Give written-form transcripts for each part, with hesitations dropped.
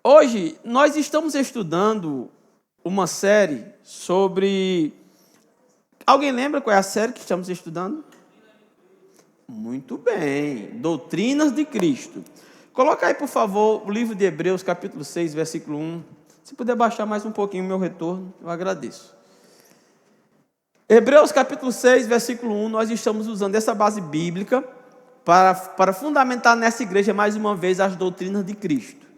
Hoje nós estamos estudando uma série sobre... Alguém lembra qual é a série que estamos estudando? Muito bem, Doutrinas de Cristo. Coloca aí, por favor, o livro de Hebreus, capítulo 6, versículo 1. Se puder baixar mais um pouquinho o meu retorno, eu agradeço. Hebreus, capítulo 6, versículo 1, nós estamos usando essa base bíblica para fundamentar nessa igreja, mais uma vez, as doutrinas de Cristo.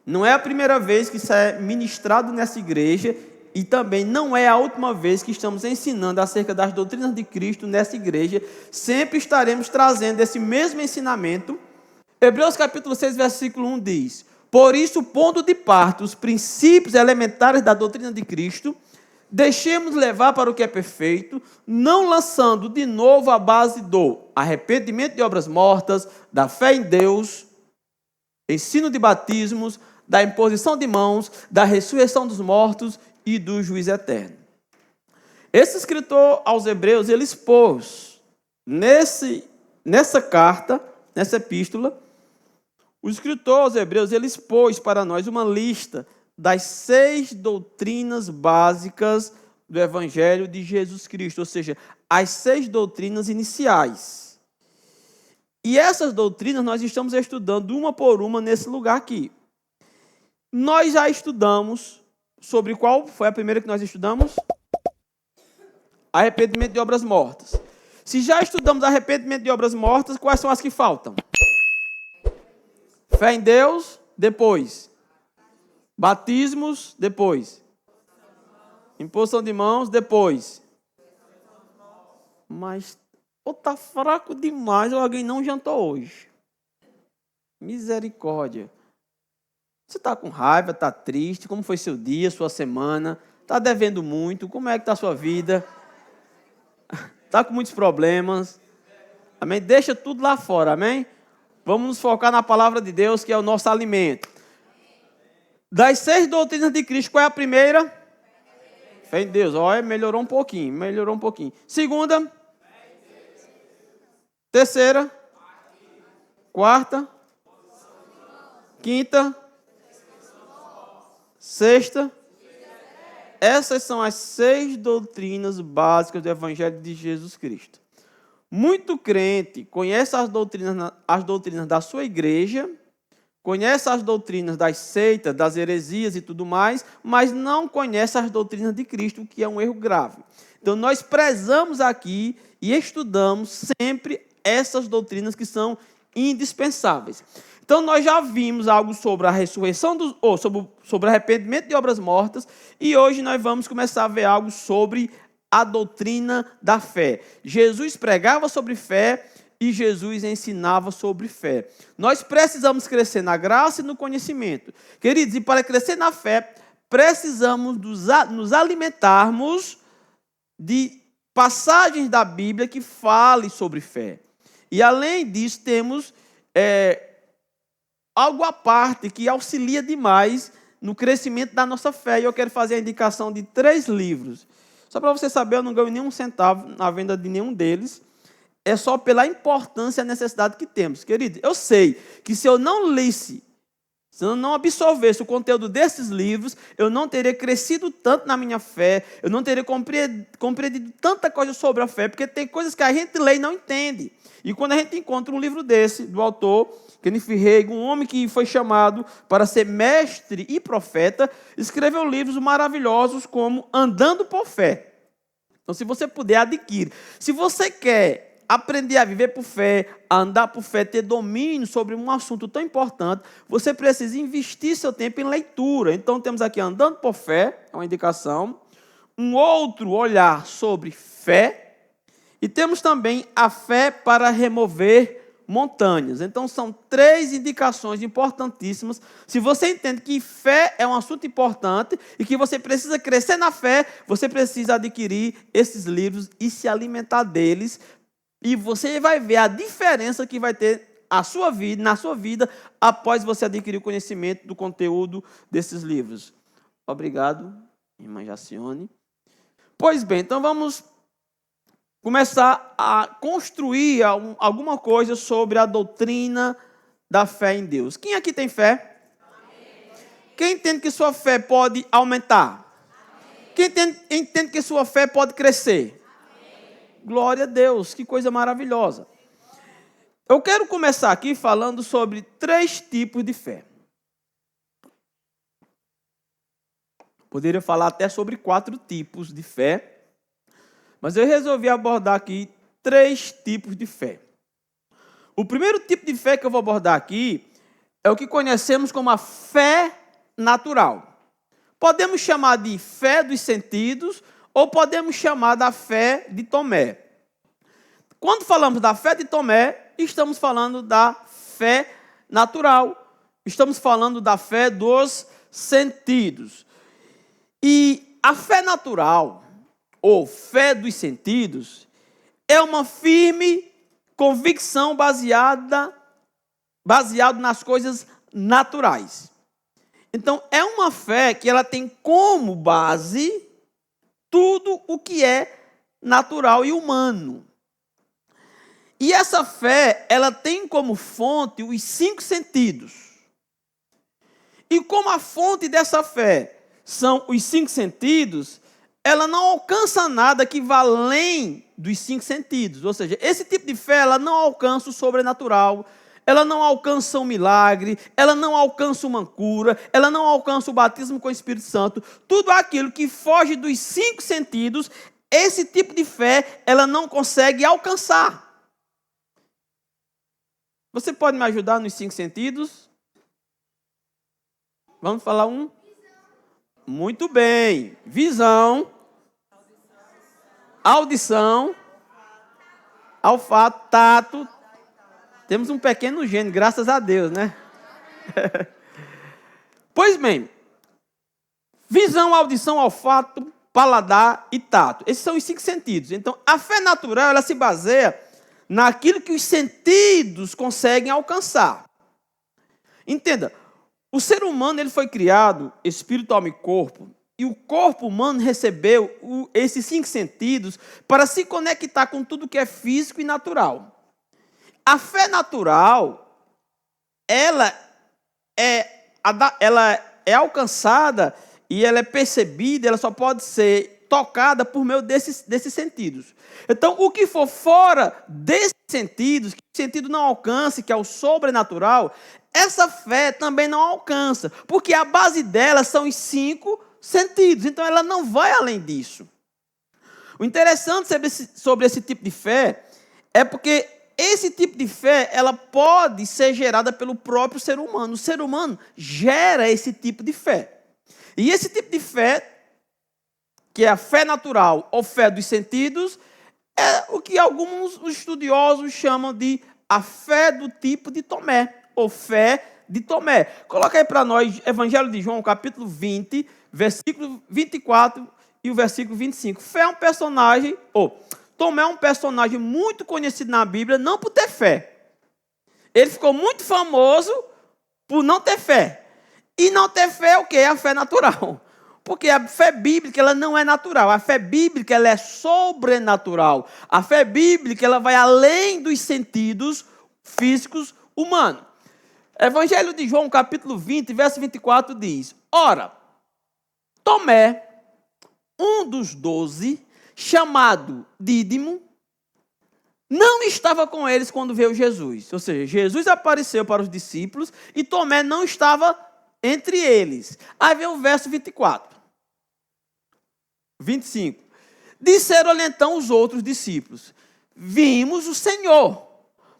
Não é a primeira vez que isso é ministrado nessa igreja e também não é a última vez que estamos ensinando acerca das doutrinas de Cristo nessa igreja. Sempre estaremos trazendo esse mesmo ensinamento. Hebreus capítulo 6, versículo 1 diz: por isso, pondo de parte os princípios elementares da doutrina de Cristo, deixemos levar para o que é perfeito, não lançando de novo a base do arrependimento de obras mortas, da fé em Deus, ensino de batismos, da imposição de mãos, da ressurreição dos mortos e do juízo eterno. Esse escritor aos Hebreus, ele expôs nessa carta, nessa epístola, o escritor aos Hebreus, ele expôs para nós uma lista das 6 doutrinas básicas do Evangelho de Jesus Cristo, ou seja, as 6 doutrinas iniciais. E essas doutrinas nós estamos estudando uma por uma nesse lugar aqui. Nós já estudamos sobre qual foi a primeira que nós estudamos? Arrependimento de obras mortas. Se já estudamos arrependimento de obras mortas, quais são as que faltam? Fé em Deus, depois. Batismos, depois. Imposição de mãos, depois. Mas está fraco demais, ou alguém não jantou hoje. Misericórdia. Você está com raiva, está triste? Como foi seu dia, sua semana? Está devendo muito? Como é que está a sua vida? Está com muitos problemas? Amém? Deixa tudo lá fora, amém? Vamos nos focar na palavra de Deus, que é o nosso alimento. Das 6 doutrinas de Cristo, qual é a primeira? Fé em Deus. Olha, melhorou um pouquinho. Segunda? Terceira? Quarta? Quinta? Sexta? Essas são as 6 doutrinas básicas do Evangelho de Jesus Cristo. Muito crente conhece as doutrinas da sua igreja, conhece as doutrinas das seitas, das heresias e tudo mais, mas não conhece as doutrinas de Cristo, o que é um erro grave. Então, nós prezamos aqui e estudamos sempre essas doutrinas que são indispensáveis. Então, nós já vimos algo sobre a ressurreição, sobre arrependimento de obras mortas, e hoje nós vamos começar a ver algo sobre a doutrina da fé. Jesus pregava sobre fé e Jesus ensinava sobre fé. Nós precisamos crescer na graça e no conhecimento. Queridos, e para crescer na fé, precisamos nos alimentarmos de passagens da Bíblia que falem sobre fé. E além disso, temos algo à parte que auxilia demais no crescimento da nossa fé. E eu quero fazer a indicação de 3 livros. Só para você saber, eu não ganho nenhum centavo na venda de nenhum deles. É só pela importância e a necessidade que temos. Querido, eu sei que se eu não lesse, se eu não absorvesse o conteúdo desses livros, eu não teria crescido tanto na minha fé, eu não teria compreendido tanta coisa sobre a fé, porque tem coisas que a gente lê e não entende. E quando a gente encontra um livro desse, do autor Kenneth Hagin, um homem que foi chamado para ser mestre e profeta, escreveu livros maravilhosos como Andando por Fé. Então, se você puder, adquire. Se você quer aprender a viver por fé, a andar por fé, ter domínio sobre um assunto tão importante, você precisa investir seu tempo em leitura. Então, temos aqui Andando por Fé, é uma indicação. Um outro olhar sobre fé. E temos também A Fé para Remover Montanhas. Então, são 3 indicações importantíssimas. Se você entende que fé é um assunto importante e que você precisa crescer na fé, você precisa adquirir esses livros e se alimentar deles. E você vai ver a diferença que vai ter na sua vida após você adquirir o conhecimento do conteúdo desses livros. Obrigado, irmã Jacione. Pois bem, então vamos começar a construir alguma coisa sobre a doutrina da fé em Deus. Quem aqui tem fé? Quem entende que sua fé pode aumentar? Quem entende que sua fé pode crescer? Glória a Deus, que coisa maravilhosa. Eu quero começar aqui falando sobre 3 tipos de fé. Poderia falar até sobre 4 tipos de fé, mas eu resolvi abordar aqui 3 tipos de fé. O primeiro tipo de fé que eu vou abordar aqui é o que conhecemos como a fé natural. Podemos chamar de fé dos sentidos ou podemos chamar da fé de Tomé. Quando falamos da fé de Tomé, estamos falando da fé natural. Estamos falando da fé dos sentidos. E a fé natural, ou fé dos sentidos, é uma firme convicção baseada nas coisas naturais. Então, é uma fé que ela tem como base tudo o que é natural e humano. E essa fé, ela tem como fonte os 5 sentidos. E como a fonte dessa fé são os 5 sentidos, ela não alcança nada que vá além dos 5 sentidos. Ou seja, esse tipo de fé, ela não alcança o sobrenatural, ela não alcança um milagre, ela não alcança uma cura, ela não alcança o batismo com o Espírito Santo. Tudo aquilo que foge dos 5 sentidos, esse tipo de fé, ela não consegue alcançar. Você pode me ajudar nos 5 sentidos? Vamos falar um? Muito bem. Visão, audição, olfato, tato. Temos um pequeno gênio, graças a Deus, né? Pois bem, visão, audição, olfato, paladar e tato. Esses são os 5 sentidos. Então, a fé natural, ela se baseia naquilo que os sentidos conseguem alcançar. Entenda, o ser humano ele foi criado, espírito, alma e corpo, e o corpo humano recebeu esses 5 sentidos para se conectar com tudo que é físico e natural. A fé natural, ela é alcançada e ela é percebida, ela só pode ser tocada por meio desses sentidos. Então, o que for fora desses sentidos, que o sentido não alcance, que é o sobrenatural, essa fé também não alcança, porque a base dela são os 5 sentidos. Então, ela não vai além disso. O interessante sobre esse tipo de fé é porque esse tipo de fé, ela pode ser gerada pelo próprio ser humano. O ser humano gera esse tipo de fé. E esse tipo de fé, que é a fé natural ou fé dos sentidos, é o que alguns estudiosos chamam de a fé do tipo de Tomé, ou fé de Tomé. Coloca aí para nós, Evangelho de João, capítulo 20, versículo 24 e o versículo 25. Fé é um personagem, Tomé é um personagem muito conhecido na Bíblia, não por ter fé. Ele ficou muito famoso por não ter fé. E não ter fé é o quê? É a fé natural. Porque a fé bíblica, ela não é natural. A fé bíblica, ela é sobrenatural. A fé bíblica, ela vai além dos sentidos físicos humanos. Evangelho de João, capítulo 20, verso 24, diz: Ora, Tomé, um dos 12, chamado Dídimo, não estava com eles quando veio Jesus. Ou seja, Jesus apareceu para os discípulos e Tomé não estava entre eles. Aí vem o verso 24. 25. Disseram-lhe então os outros discípulos: Vimos o Senhor.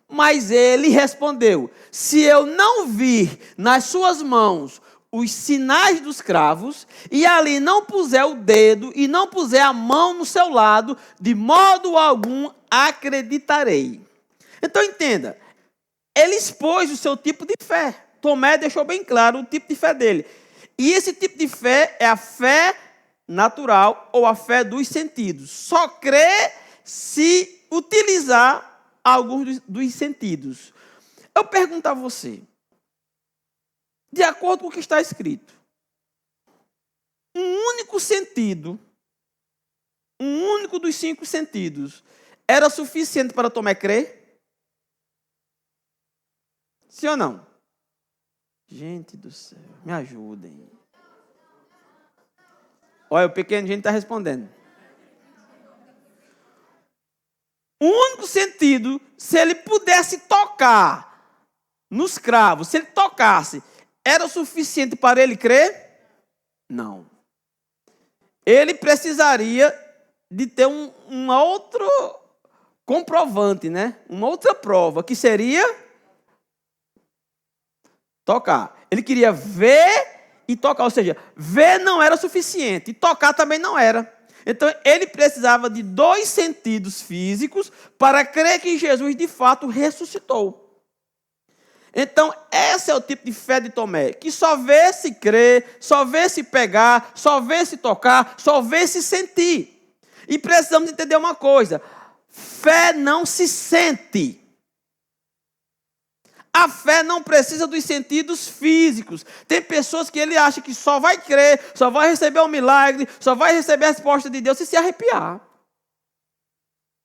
Mas ele respondeu: Se eu não vir nas suas mãos os sinais dos cravos, e ali não puser o dedo e não puser a mão no seu lado, de modo algum acreditarei. Então entenda, ele expôs o seu tipo de fé. Tomé deixou bem claro o tipo de fé dele. E esse tipo de fé é a fé natural ou a fé dos sentidos. Só crê se utilizar alguns dos sentidos. Eu pergunto a você, de acordo com o que está escrito, um único sentido, um único dos 5 sentidos, era suficiente para Tomé crer? Sim ou não? Gente do céu, me ajudem. Olha, o pequeno gente está respondendo. O único sentido, se ele pudesse tocar nos cravos, se ele tocasse, era o suficiente para ele crer? Não. Ele precisaria de ter um outro comprovante, né? Uma outra prova, que seria tocar. Ele queria ver e tocar, ou seja, ver não era suficiente, e tocar também não era. Então, ele precisava de 2 sentidos físicos para crer que Jesus, de fato, ressuscitou. Então, esse é o tipo de fé de Tomé, que só vê se crer, só vê se pegar, só vê se tocar, só vê se sentir. E precisamos entender uma coisa: fé não se sente. A fé não precisa dos sentidos físicos. Tem pessoas que ele acha que só vai crer, só vai receber um milagre, só vai receber a resposta de Deus se arrepiar.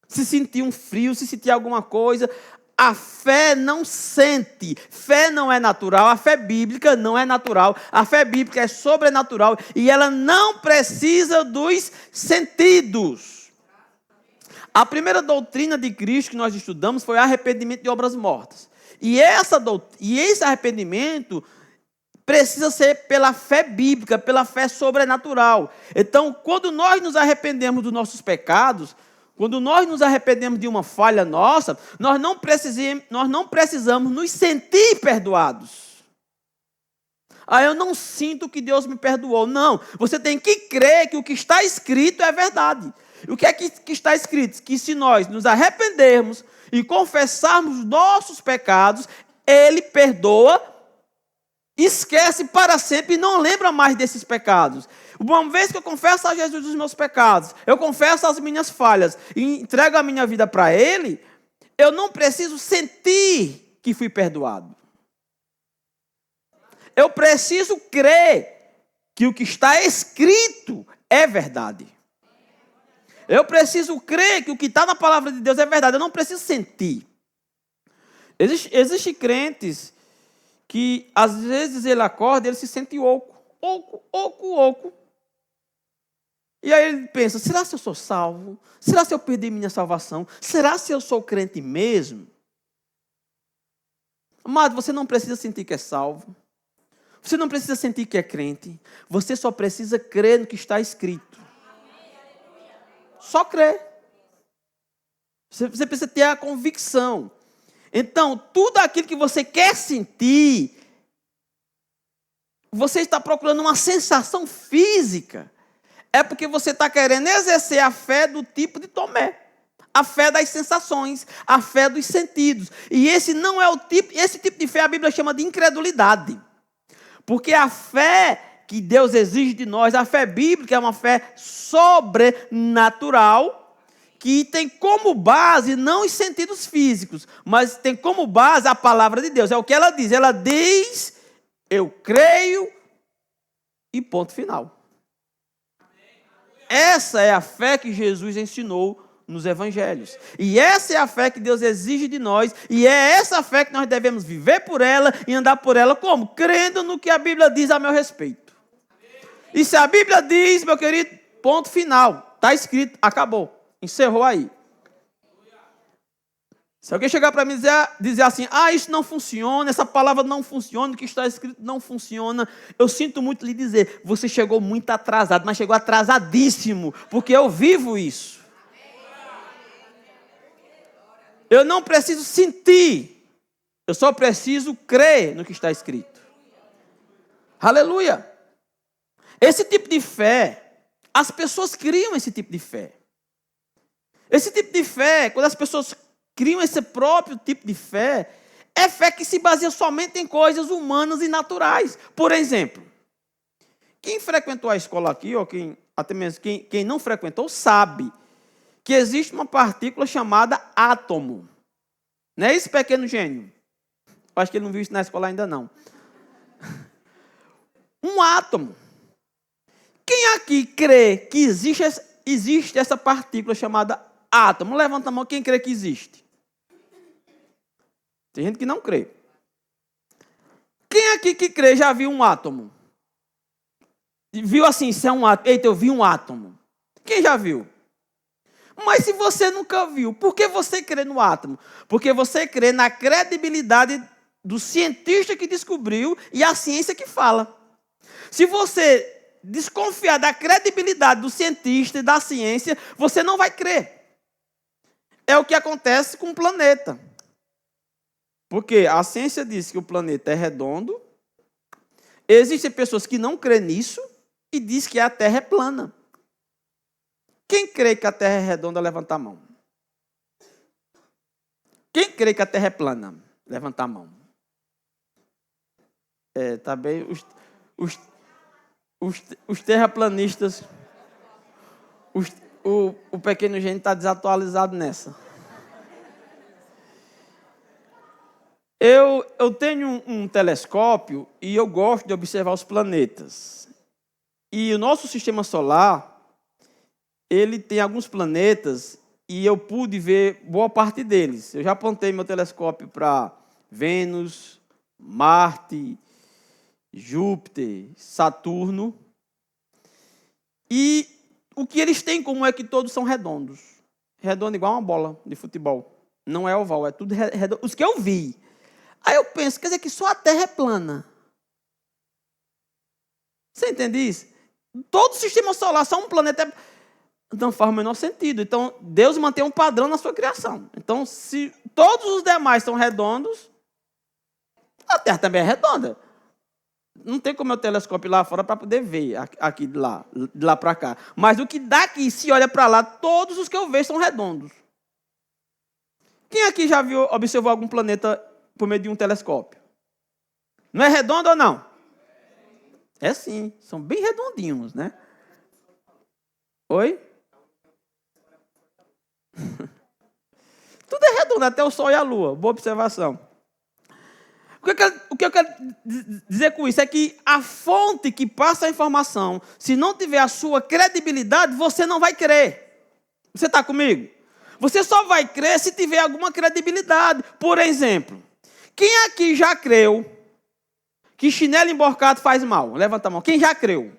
Se sentir um frio, se sentir alguma coisa. A fé não sente. Fé não é natural. A fé bíblica não é natural. A fé bíblica é sobrenatural. E ela não precisa dos sentidos. A primeira doutrina de Cristo que nós estudamos foi arrependimento de obras mortas. E esse arrependimento precisa ser pela fé bíblica, pela fé sobrenatural. Então, quando nós nos arrependemos dos nossos pecados, quando nós nos arrependemos de uma falha nossa, nós não precisamos nos sentir perdoados. Eu não sinto que Deus me perdoou. Não, você tem que crer que o que está escrito é verdade. E o que é que está escrito? Que se nós nos arrependermos e confessarmos nossos pecados, Ele perdoa, esquece para sempre e não lembra mais desses pecados. Uma vez que eu confesso a Jesus os meus pecados, eu confesso as minhas falhas e entrego a minha vida para Ele, eu não preciso sentir que fui perdoado. Eu preciso crer que o que está escrito é verdade. Eu preciso crer que o que está na palavra de Deus é verdade. Eu não preciso sentir. Existem crentes que, às vezes, ele acorda e ele se sente oco. Oco. E aí ele pensa, será se eu sou salvo? Será se eu perdi minha salvação? Será se eu sou crente mesmo? Amado, você não precisa sentir que é salvo. Você não precisa sentir que é crente. Você só precisa crer no que está escrito. Só crer. Você precisa ter a convicção. Então, tudo aquilo que você quer sentir, você está procurando uma sensação física. É porque você está querendo exercer a fé do tipo de Tomé. A fé das sensações, a fé dos sentidos. E esse não é esse tipo de fé a Bíblia chama de incredulidade. Porque a fé que Deus exige de nós, a fé bíblica é uma fé sobrenatural, que tem como base não os sentidos físicos, mas tem como base a palavra de Deus. É o que ela diz. Ela diz, eu creio e ponto final. Essa é a fé que Jesus ensinou nos evangelhos. E essa é a fé que Deus exige de nós. E é essa fé que nós devemos viver por ela e andar por ela como? Crendo no que a Bíblia diz a meu respeito. E se a Bíblia diz, meu querido, ponto final. Está escrito, acabou. Encerrou aí. Se alguém chegar para mim e dizer assim, isso não funciona, essa palavra não funciona, o que está escrito não funciona, eu sinto muito lhe dizer, você chegou muito atrasado, mas chegou atrasadíssimo, porque eu vivo isso. Eu não preciso sentir, eu só preciso crer no que está escrito. Aleluia! Esse tipo de fé, as pessoas criam esse tipo de fé. Esse tipo de fé, quando as pessoas criam esse próprio tipo de fé, é fé que se baseia somente em coisas humanas e naturais. Por exemplo, quem frequentou a escola aqui, ou até mesmo quem não frequentou, sabe que existe uma partícula chamada átomo. Não é isso, pequeno gênio? Acho que ele não viu isso na escola ainda não. Um átomo. Quem aqui crê que existe essa partícula chamada átomo? Levanta a mão quem crê que existe. Tem gente que não crê. Quem aqui aqui que crê já viu um átomo? Viu assim, isso é um átomo. Eita, eu vi um átomo. Quem já viu? Mas se você nunca viu, por que você crê no átomo? Porque você crê na credibilidade do cientista que descobriu e a ciência que fala. Se você desconfiar da credibilidade do cientista e da ciência, você não vai crer. É o que acontece com o planeta. Porque a ciência diz que o planeta é redondo, existem pessoas que não crêem nisso e diz que a Terra é plana. Quem crê que a Terra é redonda, levanta a mão. Quem crê que a Terra é plana, levanta a mão. Tá bem. Os terraplanistas, o pequeno gênio está desatualizado nessa. Eu tenho um telescópio e eu gosto de observar os planetas. E o nosso sistema solar, ele tem alguns planetas e eu pude ver boa parte deles. Eu já apontei meu telescópio para Vênus, Marte, Júpiter, Saturno. E o que eles têm em comum é que todos são redondos. Redondo igual uma bola de futebol. Não é oval, é tudo redondo. Os que eu vi. Aí eu penso, quer dizer que só a Terra é plana. Você entende isso? Todo o sistema solar, só um planeta não faz o menor sentido. Então, Deus mantém um padrão na sua criação. Então, se todos os demais são redondos, a Terra também é redonda. Não tem como eu telescópio lá fora para poder ver aqui de lá para cá. Mas o que daqui, se olha para lá, todos os que eu vejo são redondos. Quem aqui já observou algum planeta por meio de um telescópio? Não é redondo ou não? É sim, são bem redondinhos, né? Oi? Tudo é redondo, até o Sol e a Lua. Boa observação. O que eu quero dizer com isso é que a fonte que passa a informação, se não tiver a sua credibilidade, você não vai crer. Você está comigo? Você só vai crer se tiver alguma credibilidade. Por exemplo, quem aqui já creu que chinelo emborcado faz mal? Levanta a mão. Quem já creu?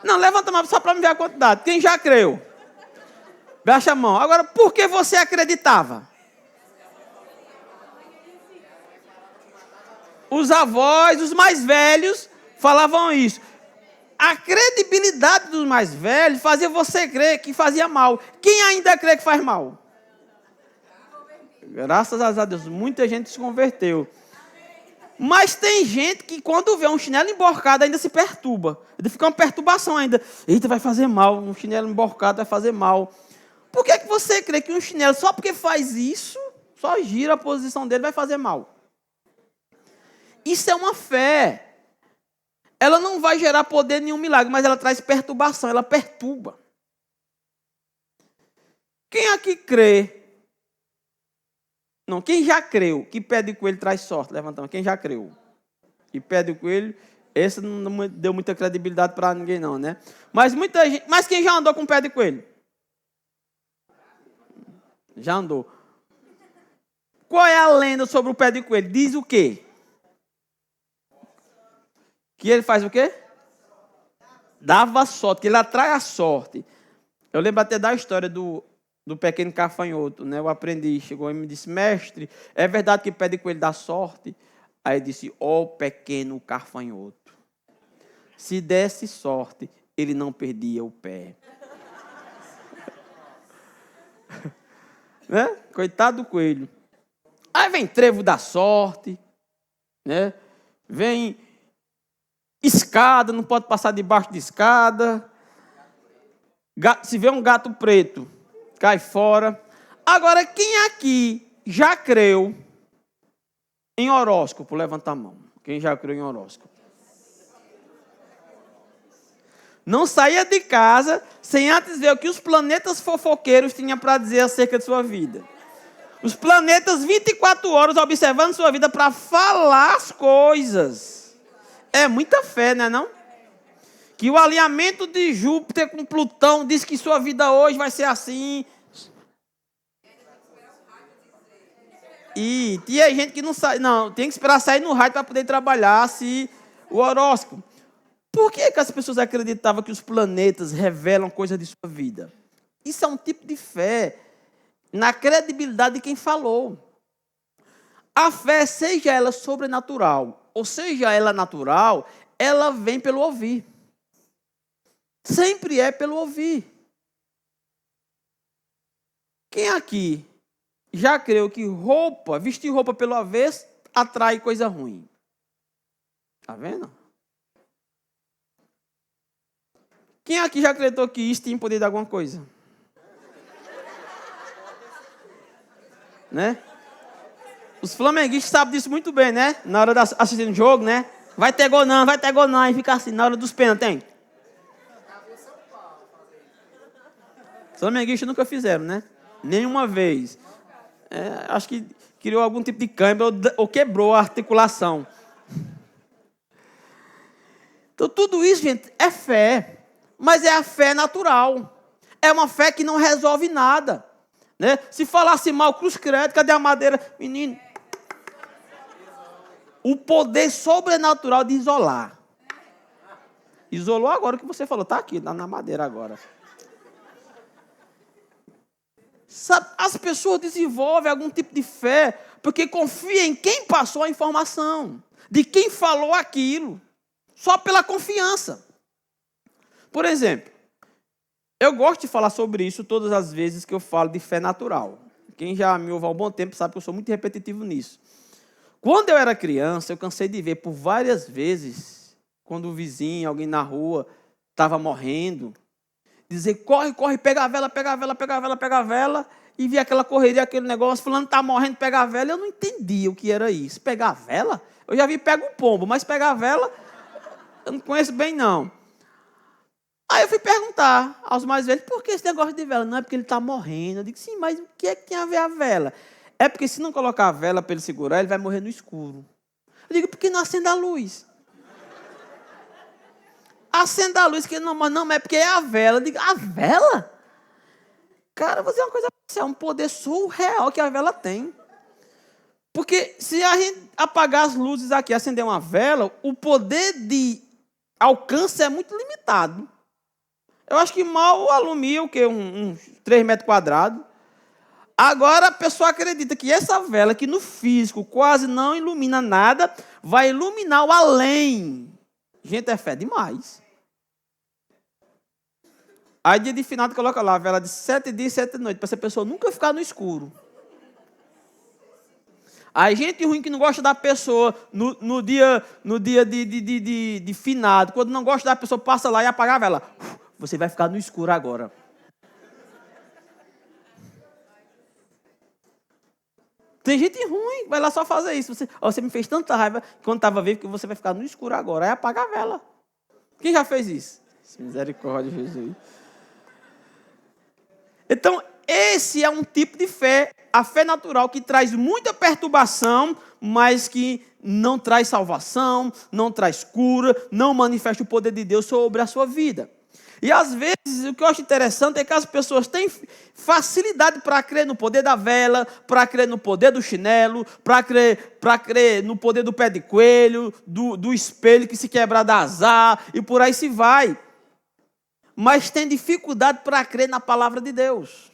Não, levanta a mão só para me ver a quantidade. Quem já creu? Baixa a mão. Agora, por que você acreditava? Os avós, os mais velhos, falavam isso. A credibilidade dos mais velhos fazia você crer que fazia mal. Quem ainda crê que faz mal? Graças a Deus, muita gente se converteu. Mas tem gente que quando vê um chinelo emborcado ainda se perturba. Fica uma perturbação ainda. Eita, vai fazer mal, um chinelo emborcado vai fazer mal. Por que você crê que um chinelo, só porque faz isso, só gira a posição dele, vai fazer mal? Isso é uma fé. Ela não vai gerar poder nenhum milagre, mas ela traz perturbação, ela perturba. Quem aqui crê? Não, quem já creu que pé de coelho traz sorte? Levanta a mão. Quem já creu? Que pé de coelho, esse não deu muita credibilidade para ninguém não, né? Mas muita gente, mas quem já andou com pé de coelho? Já andou. Qual é a lenda sobre o pé de coelho? Diz o quê? Que ele faz o quê? Dava sorte, que ele atrai a sorte. Eu lembro até da história do pequeno gafanhoto, né? O aprendiz chegou e me disse, mestre, é verdade que pé de coelho dá sorte? Aí ele disse, ó pequeno gafanhoto, se desse sorte, ele não perdia o pé. Né? Coitado do coelho. Aí vem trevo da sorte, né? Vem escada, não pode passar debaixo de escada. Se vê um gato preto, cai fora. Agora, quem aqui já creu em horóscopo? Levanta a mão. Quem já creu em horóscopo? Não saía de casa sem antes ver o que os planetas fofoqueiros tinham para dizer acerca de sua vida. Os planetas 24 horas observando sua vida para falar as coisas. É muita fé, não é não? Que o alinhamento de Júpiter com Plutão diz que sua vida hoje vai ser assim. E tinha gente que não sai, não, tem que esperar sair no rádio para poder trabalhar o horóscopo. Por que as pessoas acreditavam que os planetas revelam coisas de sua vida? Isso é um tipo de fé na credibilidade de quem falou. A fé, seja ela sobrenatural, ou seja ela natural, ela vem pelo ouvir. Sempre é pelo ouvir. Quem aqui já creu que vestir roupa pelo avesso, atrai coisa ruim? Tá vendo? Quem aqui já acreditou que isso tem poder de alguma coisa? Né? Os flamenguistas sabem disso muito bem, né? Na hora de assistir o jogo, né? Vai ter gol não, vai ter gol não. E fica assim, na hora dos pênaltis, tem? Os flamenguistas nunca fizeram, né? Nenhuma vez. Acho que criou algum tipo de câimbra ou quebrou a articulação. Então, tudo isso, gente, é fé. Mas é a fé natural. É uma fé que não resolve nada. Né? Se falasse mal, cruz credo, cadê a madeira? Menino. O poder sobrenatural de isolar. Isolou agora o que você falou. Está aqui, na madeira agora. Sabe, as pessoas desenvolvem algum tipo de fé porque confiam em quem passou a informação. De quem falou aquilo. Só pela confiança. Por exemplo, eu gosto de falar sobre isso todas as vezes que eu falo de fé natural. Quem já me ouve há um bom tempo sabe que eu sou muito repetitivo nisso. Quando eu era criança, eu cansei de ver por várias vezes, quando o vizinho, alguém na rua, estava morrendo, dizer, corre, corre, pega a vela, pega a vela, pega a vela, pega a vela, e via aquela correria, aquele negócio, fulano está morrendo, pega a vela. Eu não entendia o que era isso. Pegar a vela? Eu já vi pega o pombo, mas pegar a vela, eu não conheço bem, não. Aí eu fui perguntar aos mais velhos, por que esse negócio de vela? Não é porque ele está morrendo. Eu digo, sim, mas o que é que tem a ver a vela? É porque se não colocar a vela para ele segurar, ele vai morrer no escuro. Eu digo, por que não acenda a luz? Acenda a luz, que não, mas não, é porque é a vela. Eu digo, a vela? Cara, vou dizer uma coisa, é um poder surreal que a vela tem. Porque se a gente apagar as luzes aqui, acender uma vela, o poder de alcance é muito limitado. Eu acho que mal alumia o quê? Uns 3 metros quadrados. Agora a pessoa acredita que essa vela, que no físico quase não ilumina nada, vai iluminar o além. Gente, é fé demais. Aí dia de finado coloca lá a vela de 7 dias e 7 noites, para essa pessoa nunca ficar no escuro. Aí gente ruim que não gosta da pessoa no dia de finado, quando não gosta da pessoa, passa lá e apaga a vela. Você vai ficar no escuro agora. Tem gente ruim, vai lá só fazer isso. Você me fez tanta raiva quando estava vivo que você vai ficar no escuro agora. Aí apaga a vela. Quem já fez isso? Misericórdia, Jesus. Então, esse é um tipo de fé, a fé natural, que traz muita perturbação, mas que não traz salvação, não traz cura, não manifesta o poder de Deus sobre a sua vida. E às vezes, o que eu acho interessante é que as pessoas têm facilidade para crer no poder da vela, para crer no poder do chinelo, para crer no poder do pé de coelho, do espelho que se quebrar dá azar, e por aí se vai. Mas tem dificuldade para crer na palavra de Deus.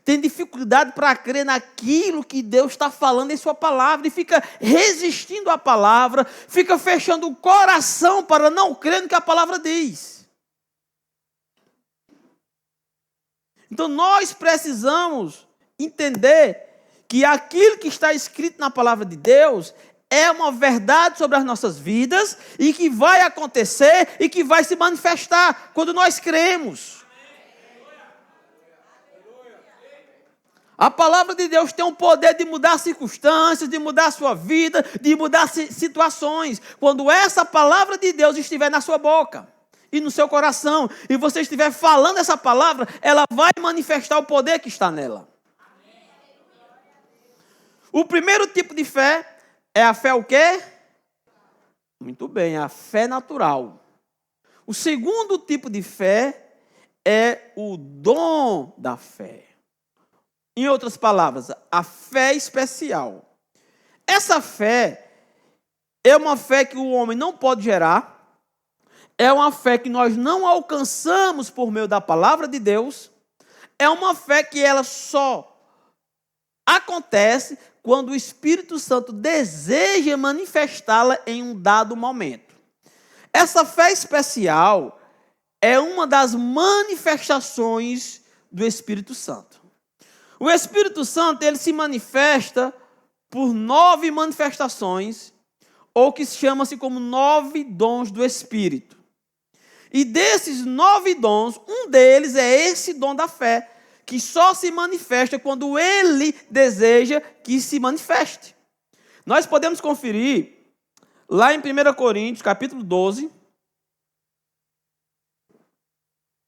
Tem dificuldade para crer naquilo que Deus está falando em sua palavra, e fica resistindo à palavra, fica fechando o coração para não crer no que a palavra diz. Então nós precisamos entender que aquilo que está escrito na palavra de Deus é uma verdade sobre as nossas vidas e que vai acontecer e que vai se manifestar quando nós cremos. A palavra de Deus tem o poder de mudar circunstâncias, de mudar a sua vida, de mudar situações. Quando essa palavra de Deus estiver na sua boca e no seu coração, e você estiver falando essa palavra, ela vai manifestar o poder que está nela. O primeiro tipo de fé é a fé o quê? Muito bem, a fé natural. O segundo tipo de fé é o dom da fé. Em outras palavras, a fé especial. Essa fé é uma fé que o homem não pode gerar, é uma fé que nós não alcançamos por meio da palavra de Deus, é uma fé que ela só acontece quando o Espírito Santo deseja manifestá-la em um dado momento. Essa fé especial é uma das manifestações do Espírito Santo. O Espírito Santo, ele se manifesta por 9 manifestações, ou que chama-se como 9 dons do Espírito. E desses 9 dons, um deles é esse dom da fé, que só se manifesta quando ele deseja que se manifeste. Nós podemos conferir lá em 1 Coríntios, capítulo 12,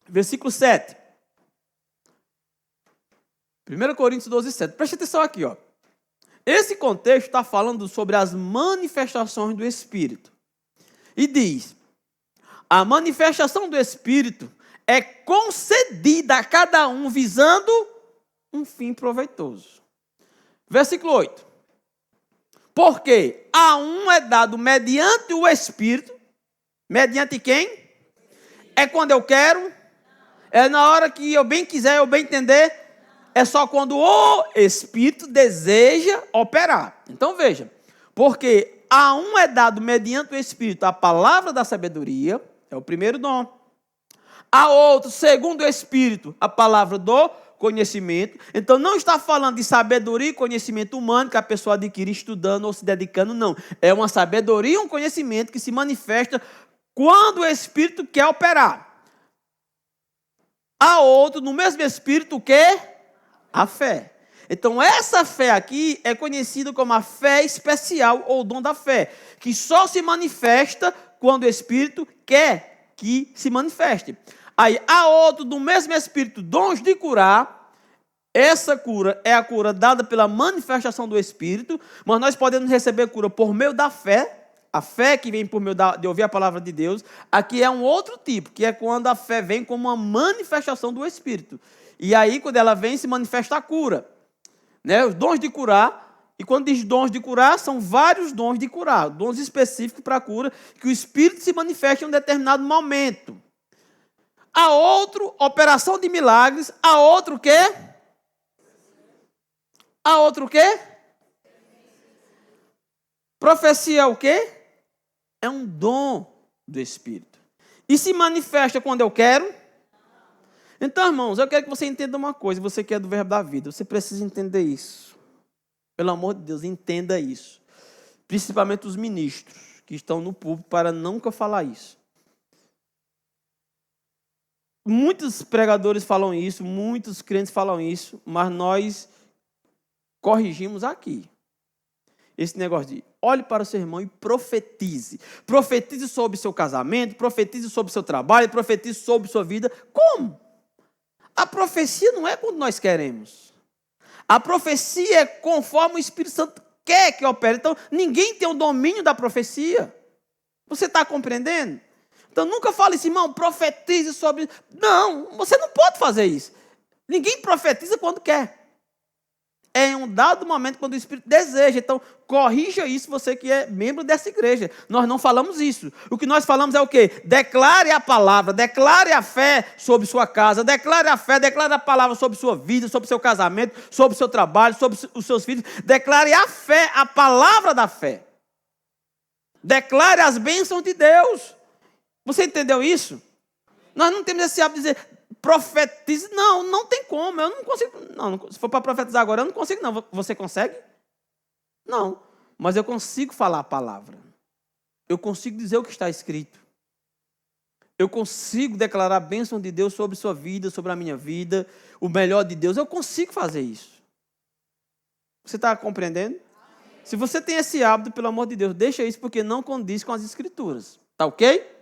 versículo 7. 1 Coríntios 12, 7. Preste atenção aqui, ó. Esse contexto está falando sobre as manifestações do Espírito. E diz: a manifestação do Espírito é concedida a cada um visando um fim proveitoso. Versículo 8. Porque a um é dado mediante o Espírito. Mediante quem? É quando eu quero? É na hora que eu bem quiser, eu bem entender? É só quando o Espírito deseja operar. Então veja, porque a um é dado mediante o Espírito a palavra da sabedoria, é o primeiro dom. A outro, segundo o Espírito, a palavra do conhecimento. Então não está falando de sabedoria e conhecimento humano que a pessoa adquire estudando ou se dedicando, não. É uma sabedoria e um conhecimento que se manifesta quando o Espírito quer operar. A outro, no mesmo Espírito, o quê? A fé. Então, essa fé aqui é conhecida como a fé especial ou dom da fé, que só se manifesta quando o Espírito quer que se manifeste. Aí, há outro do mesmo Espírito, dons de curar. Essa cura é a cura dada pela manifestação do Espírito, mas nós podemos receber cura por meio da fé, a fé que vem por meio de ouvir a palavra de Deus. Aqui é um outro tipo, que é quando a fé vem como uma manifestação do Espírito. E aí, quando ela vem, se manifesta a cura. Né? Os dons de curar. E quando diz dons de curar, são vários dons de curar. Dons específicos para a cura, que o Espírito se manifesta em um determinado momento. Há outro, operação de milagres. Há outro o quê? Há outro o quê? Profecia é o quê? É um dom do Espírito. E se manifesta quando eu quero? Então, irmãos, eu quero que você entenda uma coisa, você que é do verbo da vida, você precisa entender isso. Pelo amor de Deus, entenda isso. Principalmente os ministros que estão no púlpito para nunca falar isso. Muitos pregadores falam isso, muitos crentes falam isso, mas nós corrigimos aqui. Esse negócio de olhe para o seu irmão e profetize. Profetize sobre seu casamento, profetize sobre seu trabalho, profetize sobre sua vida. Como? A profecia não é quando nós queremos. A profecia é conforme o Espírito Santo quer que opere. Então, ninguém tem o domínio da profecia. Você está compreendendo? Então, nunca fale assim, irmão, profetize sobre... Não, você não pode fazer isso. Ninguém profetiza quando quer. É em um dado momento quando o Espírito deseja. Então, corrija isso, você que é membro dessa igreja. Nós não falamos isso. O que nós falamos é o quê? Declare a palavra, declare a fé sobre sua casa, declare a fé, declare a palavra sobre sua vida, sobre seu casamento, sobre seu trabalho, sobre os seus filhos. Declare a fé, a palavra da fé. Declare as bênçãos de Deus. Você entendeu isso? Nós não temos esse hábito de dizer... Profetize, não tem como, eu não consigo, não, se for para profetizar agora, eu não consigo não, você consegue? Não, mas eu consigo falar a palavra, eu consigo dizer o que está escrito, eu consigo declarar a bênção de Deus sobre sua vida, sobre a minha vida, o melhor de Deus, eu consigo fazer isso. Você está compreendendo? Se você tem esse hábito, pelo amor de Deus, deixa isso, porque não condiz com as Escrituras, tá ok?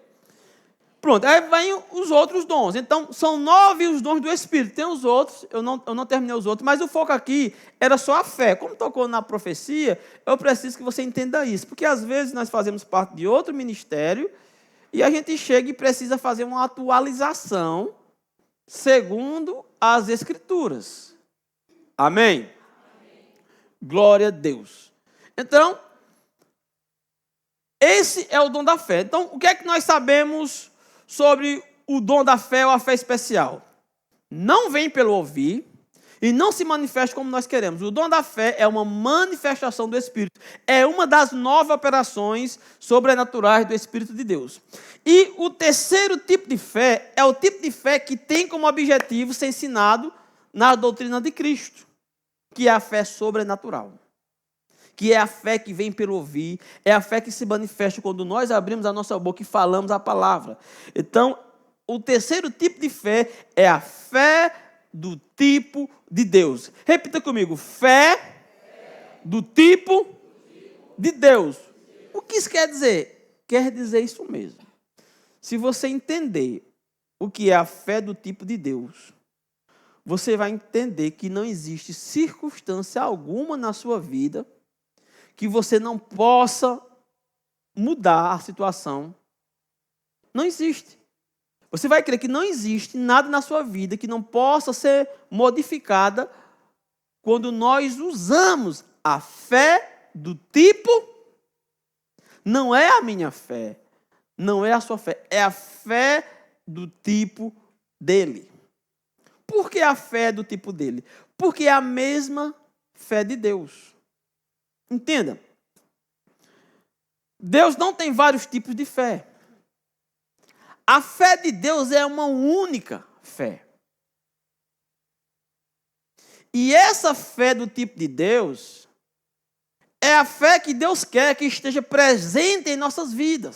Pronto, aí vem os outros dons. Então, são 9 os dons do Espírito. Tem os outros, eu não terminei os outros, mas o foco aqui era só a fé. Como tocou na profecia, eu preciso que você entenda isso. Porque às vezes nós fazemos parte de outro ministério e a gente chega e precisa fazer uma atualização segundo as Escrituras. Amém? Glória a Deus. Então, esse é o dom da fé. Então, o que é que nós sabemos sobre o dom da fé ou a fé especial? Não vem pelo ouvir e não se manifesta como nós queremos. O dom da fé é uma manifestação do Espírito. É uma das 9 operações sobrenaturais do Espírito de Deus. E o terceiro tipo de fé é o tipo de fé que tem como objetivo ser ensinado na doutrina de Cristo, que é a fé sobrenatural. Que é a fé que vem pelo ouvir, é a fé que se manifesta quando nós abrimos a nossa boca e falamos a palavra. Então, o terceiro tipo de fé é a fé do tipo de Deus. Repita comigo, fé do tipo de Deus. O que isso quer dizer? Quer dizer isso mesmo. Se você entender o que é a fé do tipo de Deus, você vai entender que não existe circunstância alguma na sua vida que você não possa mudar a situação. Não existe. Você vai crer que não existe nada na sua vida que não possa ser modificada quando nós usamos a fé do tipo. Não é a minha fé, não é a sua fé, é a fé do tipo dele. Por que a fé é do tipo dele? Porque é a mesma fé de Deus. Entenda. Deus não tem vários tipos de fé. A fé de Deus é uma única fé. E essa fé do tipo de Deus é a fé que Deus quer que esteja presente em nossas vidas.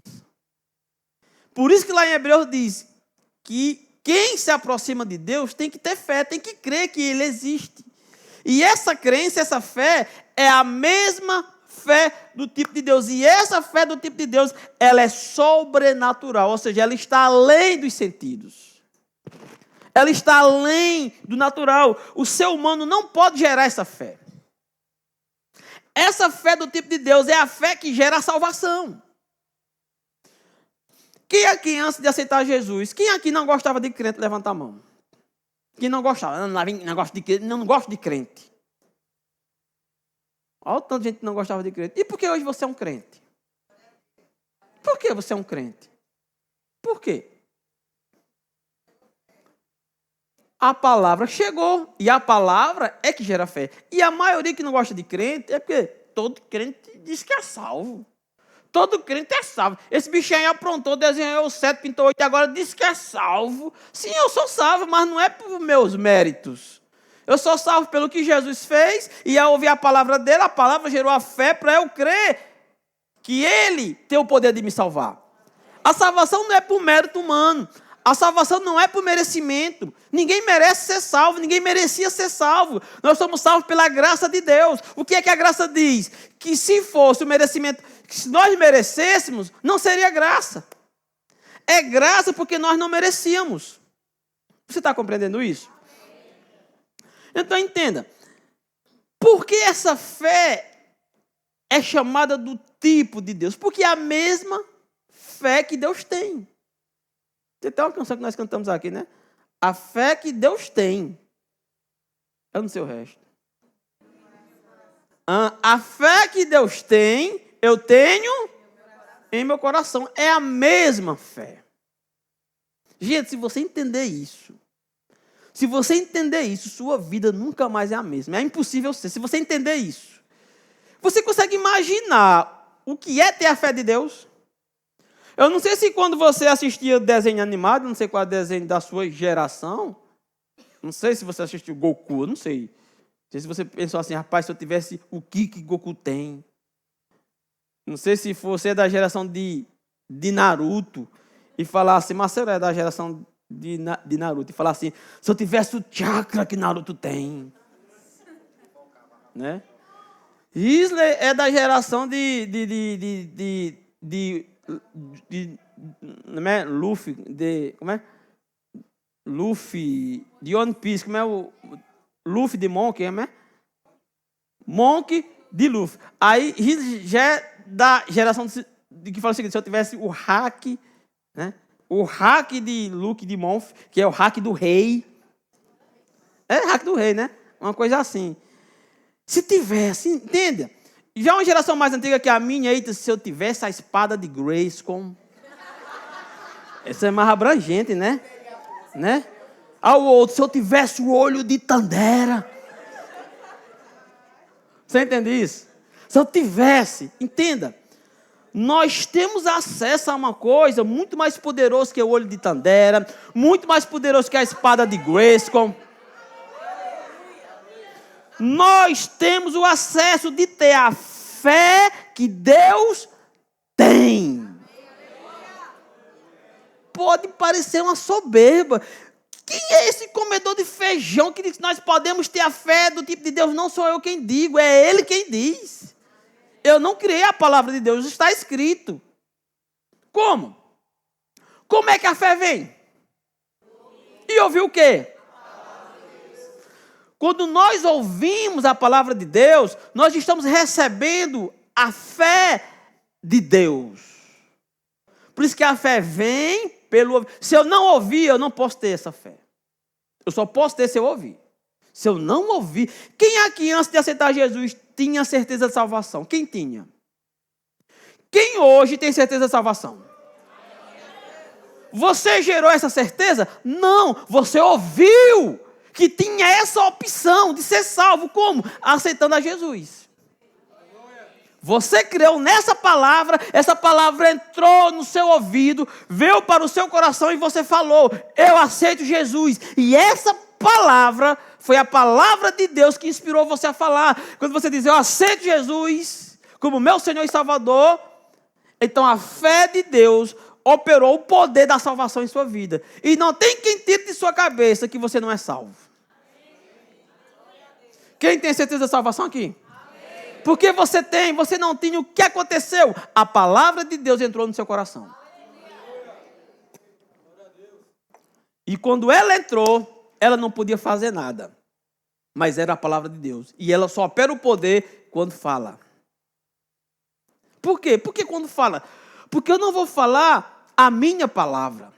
Por isso que lá em Hebreus diz que quem se aproxima de Deus tem que ter fé, tem que crer que Ele existe. E essa crença, essa fé é a mesma fé do tipo de Deus. E essa fé do tipo de Deus, ela é sobrenatural, ou seja, ela está além dos sentidos. Ela está além do natural. O ser humano não pode gerar essa fé. Essa fé do tipo de Deus é a fé que gera a salvação. Quem aqui, antes de aceitar Jesus, quem aqui não gostava de crente, levanta a mão. Quem não gostava? Não gosto de crente. Olha o tanto de gente que não gostava de crente. E por que hoje você é um crente? Por que você é um crente? Por quê? A palavra chegou. E a palavra é que gera fé. E a maioria que não gosta de crente é porque todo crente diz que é salvo. Todo crente é salvo. Esse bichinho aí aprontou, desenhou o 7, pintou 8 e agora diz que é salvo. Sim, eu sou salvo, mas não é por meus méritos. Eu sou salvo pelo que Jesus fez e ao ouvir a palavra dele, a palavra gerou a fé para eu crer que ele tem o poder de me salvar. A salvação não é por mérito humano. A salvação não é por merecimento. Ninguém merece ser salvo, ninguém merecia ser salvo. Nós somos salvos pela graça de Deus. O que é que a graça diz? Que se fosse o merecimento, se nós merecêssemos, não seria graça. É graça porque nós não merecíamos. Você está compreendendo isso? Então entenda. Por que essa fé é chamada do tipo de Deus? Porque é a mesma fé que Deus tem. Tem uma canção que nós cantamos aqui, né? A fé que Deus tem. Eu não sei o resto. A fé que Deus tem, eu tenho em meu coração. É a mesma fé. Gente, se você entender isso, sua vida nunca mais é a mesma. É impossível ser. Se você entender isso, você consegue imaginar o que é ter a fé de Deus? Eu não sei se quando você assistia desenho animado, não sei qual é o desenho da sua geração, não sei se você assistiu Goku, não sei. Não sei se você pensou assim, rapaz, se eu tivesse o que Goku tem. Não sei se você é da geração de Naruto e falar assim, Marcelo é da geração de Naruto e falar assim, se eu tivesse o chakra que Naruto tem. Né? Isley é da geração de não é Luffy como é? Luffy de One Piece, como é o Luffy de Monk, é? Monk de Luffy. Aí já é da geração de que fala o seguinte, se eu tivesse o hack, né? O hack de Luke de Monk, que é o hack do rei. É hack do rei, né? Uma coisa assim. Se tivesse, entenda? Já uma geração mais antiga que a minha, eita, se eu tivesse a espada de Grayskull. Essa é mais abrangente, né? Ao outro, se eu tivesse o olho de Tandera. Você entende isso? Se eu tivesse, entenda. Nós temos acesso a uma coisa muito mais poderosa que o olho de Tandera, muito mais poderoso que a espada de Grayskull. Nós temos o acesso de ter a fé que Deus tem. Pode parecer uma soberba. Quem é esse comedor de feijão que diz que nós podemos ter a fé do tipo de Deus? Não sou eu quem digo, é Ele quem diz. Eu não criei a palavra de Deus, está escrito. Como? Como é que a fé vem? E ouvir o quê? Quando nós ouvimos a palavra de Deus, nós estamos recebendo a fé de Deus. Por isso que a fé vem pelo ouvir. Se eu não ouvir, eu não posso ter essa fé. Eu só posso ter se eu ouvir. Se eu não ouvir... Quem aqui antes de aceitar Jesus tinha certeza de salvação? Quem tinha? Quem hoje tem certeza de salvação? Você gerou essa certeza? Não, você ouviu que tinha essa opção de ser salvo. Como? Aceitando a Jesus. Você creu nessa palavra, essa palavra entrou no seu ouvido, veio para o seu coração e você falou, eu aceito Jesus. E essa palavra foi a palavra de Deus que inspirou você a falar. Quando você diz, eu aceito Jesus como meu Senhor e Salvador, então a fé de Deus operou o poder da salvação em sua vida. E não tem quem tire de sua cabeça que você não é salvo. Quem tem certeza da salvação aqui? Porque você não tem, o que aconteceu? A palavra de Deus entrou no seu coração. E quando ela entrou, ela não podia fazer nada. Mas era a palavra de Deus. E ela só opera o poder quando fala. Por quê? Porque quando fala? Porque eu não vou falar a minha palavra.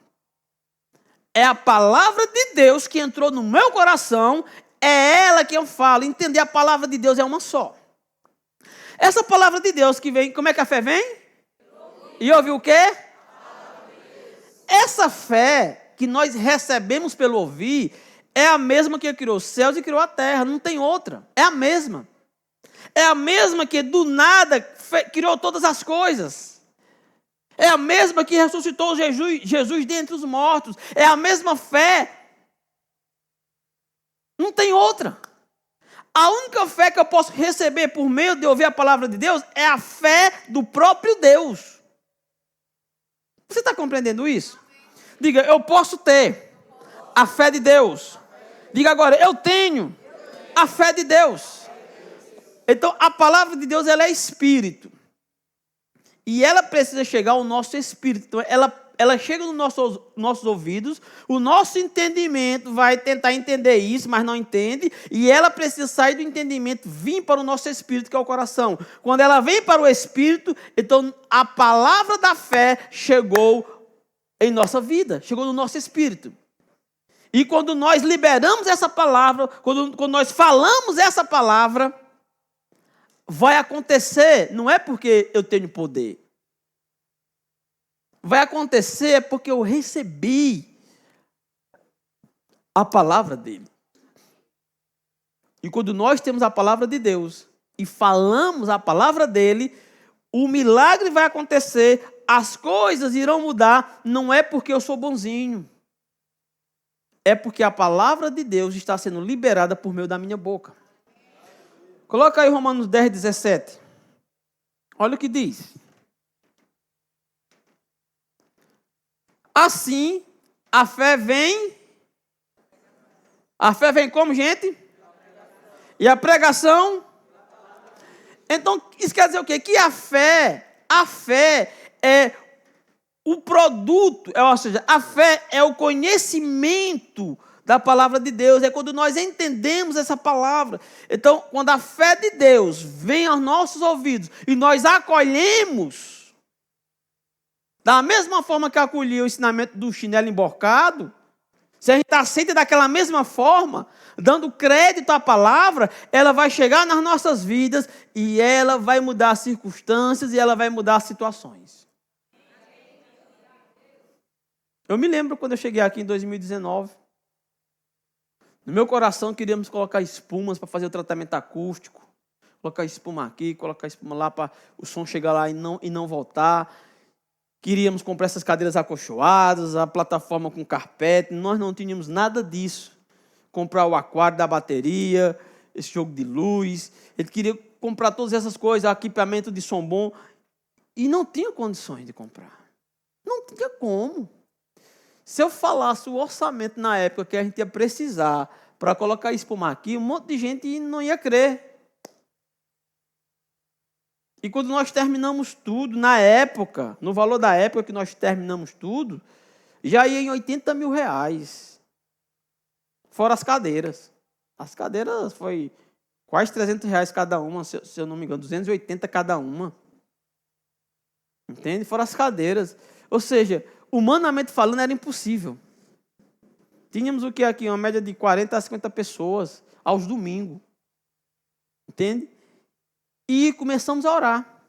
É a palavra de Deus que entrou no meu coração. É ela que eu falo. Entender a palavra de Deus é uma só. Essa palavra de Deus que vem, como é que a fé vem? E ouve o quê? Essa fé que nós recebemos pelo ouvir é a mesma que criou os céus e criou a terra, não tem outra. É a mesma. É a mesma que do nada criou todas as coisas. É a mesma que ressuscitou Jesus dentre os mortos. É a mesma fé. Não tem outra. A única fé que eu posso receber por meio de ouvir a palavra de Deus é a fé do próprio Deus. Você está compreendendo isso? Diga, eu posso ter a fé de Deus. Diga agora, eu tenho a fé de Deus. Então, a palavra de Deus, ela é espírito. E ela precisa chegar ao nosso espírito. Então, ela chega nos nossos ouvidos, o nosso entendimento vai tentar entender isso, mas não entende, e ela precisa sair do entendimento, vir para o nosso espírito, que é o coração. Quando ela vem para o espírito, então a palavra da fé chegou em nossa vida, chegou no nosso espírito. E quando nós liberamos essa palavra, quando nós falamos essa palavra, vai acontecer, não é porque eu tenho poder. Vai acontecer porque eu recebi a palavra dele. E quando nós temos a palavra de Deus e falamos a palavra dele, o milagre vai acontecer, as coisas irão mudar, não é porque eu sou bonzinho. É porque a palavra de Deus está sendo liberada por meio da minha boca. Coloca aí Romanos 10, 17. Olha o que diz. Assim, a fé vem... A fé vem como, gente? E a pregação? Então, isso quer dizer o quê? Que a fé é o produto, ou seja, a fé é o conhecimento da palavra de Deus, é quando nós entendemos essa palavra. Então, quando a fé de Deus vem aos nossos ouvidos e nós acolhemos, da mesma forma que acolhi o ensinamento do chinelo emborcado, Se a gente aceita daquela mesma forma, dando crédito à palavra, ela vai chegar nas nossas vidas e ela vai mudar as circunstâncias e ela vai mudar as situações. Eu me lembro quando eu cheguei aqui em 2019. No meu coração queríamos colocar espumas para fazer o tratamento acústico. Colocar espuma aqui, colocar espuma lá para o som chegar lá e não voltar. Queríamos comprar essas cadeiras acolchoadas, a plataforma com carpete. Nós não tínhamos nada disso. Comprar o aquário da bateria, esse jogo de luz. Ele queria comprar todas essas coisas, equipamento de som bom. E não tinha condições de comprar. Não tinha como. Se eu falasse o orçamento na época que a gente ia precisar para colocar espuma aqui, um monte de gente não ia crer. E quando nós terminamos tudo, na época, no valor da época que nós terminamos tudo, já ia em 80 mil reais. Fora as cadeiras. As cadeiras foi quase 300 reais cada uma, se eu não me engano, 280 cada uma. Entende? Fora as cadeiras. Ou seja, humanamente falando, era impossível. Tínhamos o que aqui? Uma média de 40 a 50 pessoas aos domingos. Entende? E começamos a orar.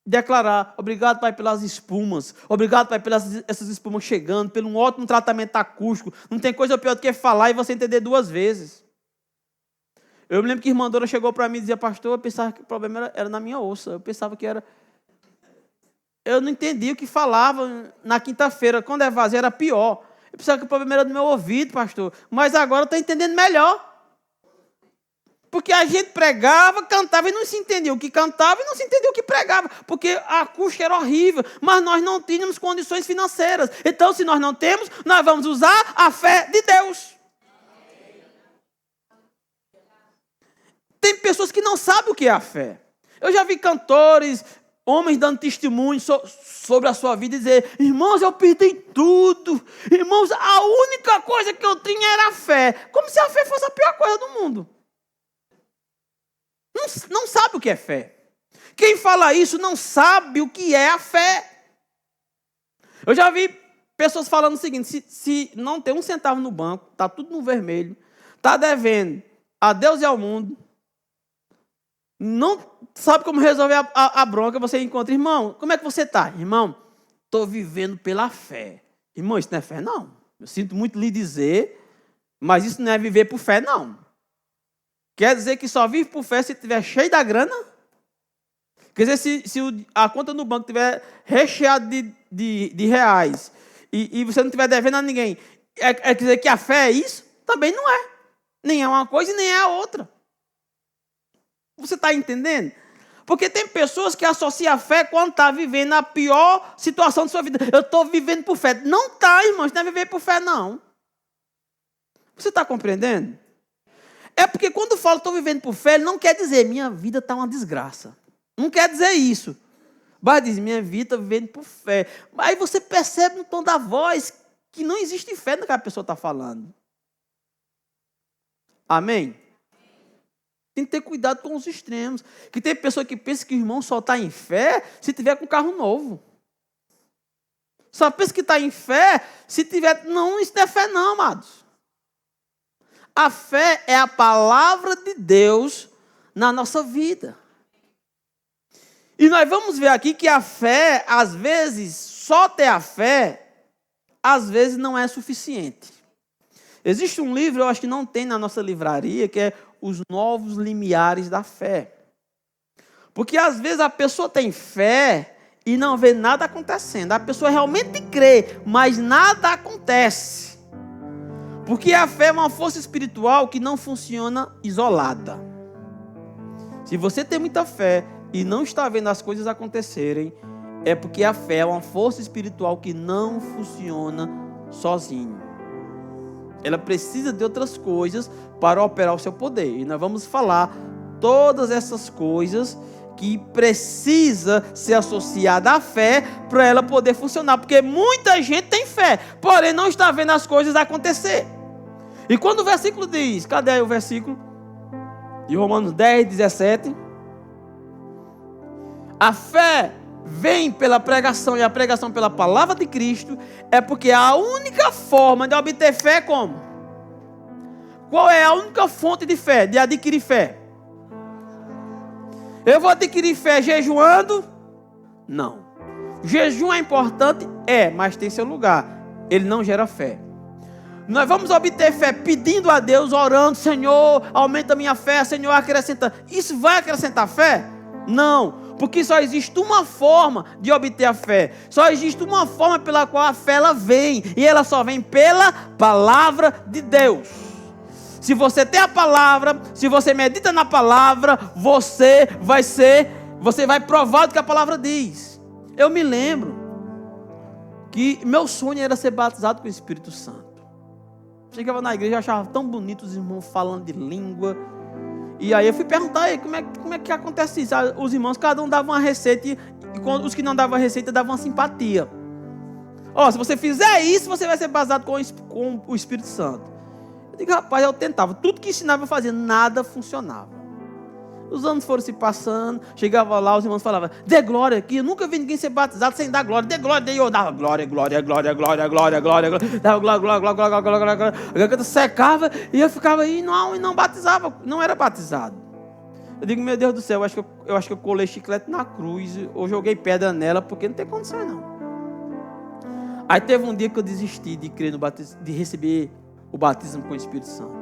Declarar, obrigado, Pai, pelas espumas. Obrigado, Pai, pelas essas espumas chegando, pelo um ótimo tratamento acústico. Não tem coisa pior do que falar e você entender duas vezes. Eu me lembro que a irmã Dora chegou para mim e dizia, pastor, eu pensava que o problema era na minha ouça. Eu pensava que era... Eu não entendia o que falava na quinta-feira. Quando é vazio era pior. Eu pensava que o problema era do meu ouvido, pastor. Mas agora eu estou entendendo melhor. Porque a gente pregava, cantava e não se entendia o que cantava e não se entendia o que pregava. Porque a acústica era horrível, mas nós não tínhamos condições financeiras. Então, se nós não temos, nós vamos usar a fé de Deus. Tem pessoas que não sabem o que é a fé. Eu já vi cantores, homens dando testemunho sobre a sua vida e dizer, irmãos, eu perdi tudo. Irmãos, a única coisa que eu tinha era a fé. Como se a fé fosse a pior coisa do mundo. Não sabe o que é fé. Quem fala isso não sabe o que é a fé. Eu já vi pessoas falando o seguinte, se não tem um centavo no banco, está tudo no vermelho, está devendo a Deus e ao mundo, não sabe como resolver a bronca, você encontra, irmão, como é que você está? Irmão, estou vivendo pela fé. Irmão, isso não é fé, não. Eu sinto muito lhe dizer, mas isso não é viver por fé, não. Quer dizer que só vive por fé se estiver cheio da grana? Quer dizer, se a conta no banco estiver recheada de reais e você não estiver devendo a ninguém, quer dizer que a fé é isso? Também não é. Nem é uma coisa e nem é a outra. Você está entendendo? Porque tem pessoas que associam a fé quando está vivendo a pior situação de sua vida. Eu estou vivendo por fé. Não está, irmão. Isso não é viver por fé, não. Você está compreendendo? É porque quando falo estou vivendo por fé, ele não quer dizer minha vida está uma desgraça. Não quer dizer isso. Mas diz, minha vida está vivendo por fé. Aí você percebe no tom da voz que não existe fé no que a pessoa está falando. Amém? Tem que ter cuidado com os extremos. Que tem pessoa que pensa que o irmão só está em fé se tiver com carro novo. Só pensa que está em fé se tiver... Não, isso não é fé não, amados. A fé é a palavra de Deus na nossa vida. E nós vamos ver aqui que a fé, às vezes, só ter a fé, às vezes não é suficiente. Existe um livro, eu acho que não tem na nossa livraria, que é Os Novos Limiares da Fé. Porque às vezes a pessoa tem fé e não vê nada acontecendo. A pessoa realmente crê, mas nada acontece. Porque a fé é uma força espiritual que não funciona isolada. Se você tem muita fé e não está vendo as coisas acontecerem, é porque a fé é uma força espiritual que não funciona sozinha. Ela precisa de outras coisas para operar o seu poder. E nós vamos falar todas essas coisas que precisa ser associada à fé para ela poder funcionar. Porque muita gente tem fé, porém não está vendo as coisas acontecer. E quando o versículo diz, cadê aí o versículo? De Romanos 10, 17. A fé vem pela pregação e a pregação pela palavra de Cristo, é porque a única forma de obter fé é como? Qual é a única fonte de fé, de adquirir fé? Eu vou adquirir fé jejuando? Não. Jejum é importante? É, mas tem seu lugar. Ele não gera fé. Nós vamos obter fé pedindo a Deus, orando, Senhor, aumenta a minha fé, Senhor, acrescenta. Isso vai acrescentar fé? Não, porque só existe uma forma de obter a fé. Só existe uma forma pela qual a fé ela vem, e ela só vem pela palavra de Deus. Se você tem a palavra, se você medita na palavra, você vai provar do que a palavra diz. Eu me lembro que meu sonho era ser batizado com o Espírito Santo. Chegava na igreja, eu achava tão bonito os irmãos falando de língua. E aí eu fui perguntar aí, como é que acontece isso? Os irmãos, cada um dava uma receita, e os que não davam receita davam uma simpatia. Se você fizer isso, você vai ser batizado com o Espírito Santo. Eu digo, rapaz, eu tentava. Tudo que ensinava eu fazia, nada funcionava. Os anos foram se passando, chegava lá, os irmãos falavam, dê glória aqui. Eu nunca vi ninguém ser batizado sem dar glória. Dê glória, daí eu dava glória, glória, glória, glória, glória, glória, glória. Dava glória, glória, glória, glória, glória, glória. A garganta secava e eu ficava aí, não batizava, não era batizado. Eu digo, meu Deus do céu, eu acho que eu colei chiclete na cruz, ou joguei pedra nela, porque não tem condição não. Aí teve um dia que eu desisti de crer no batismo, de receber o batismo com o Espírito Santo.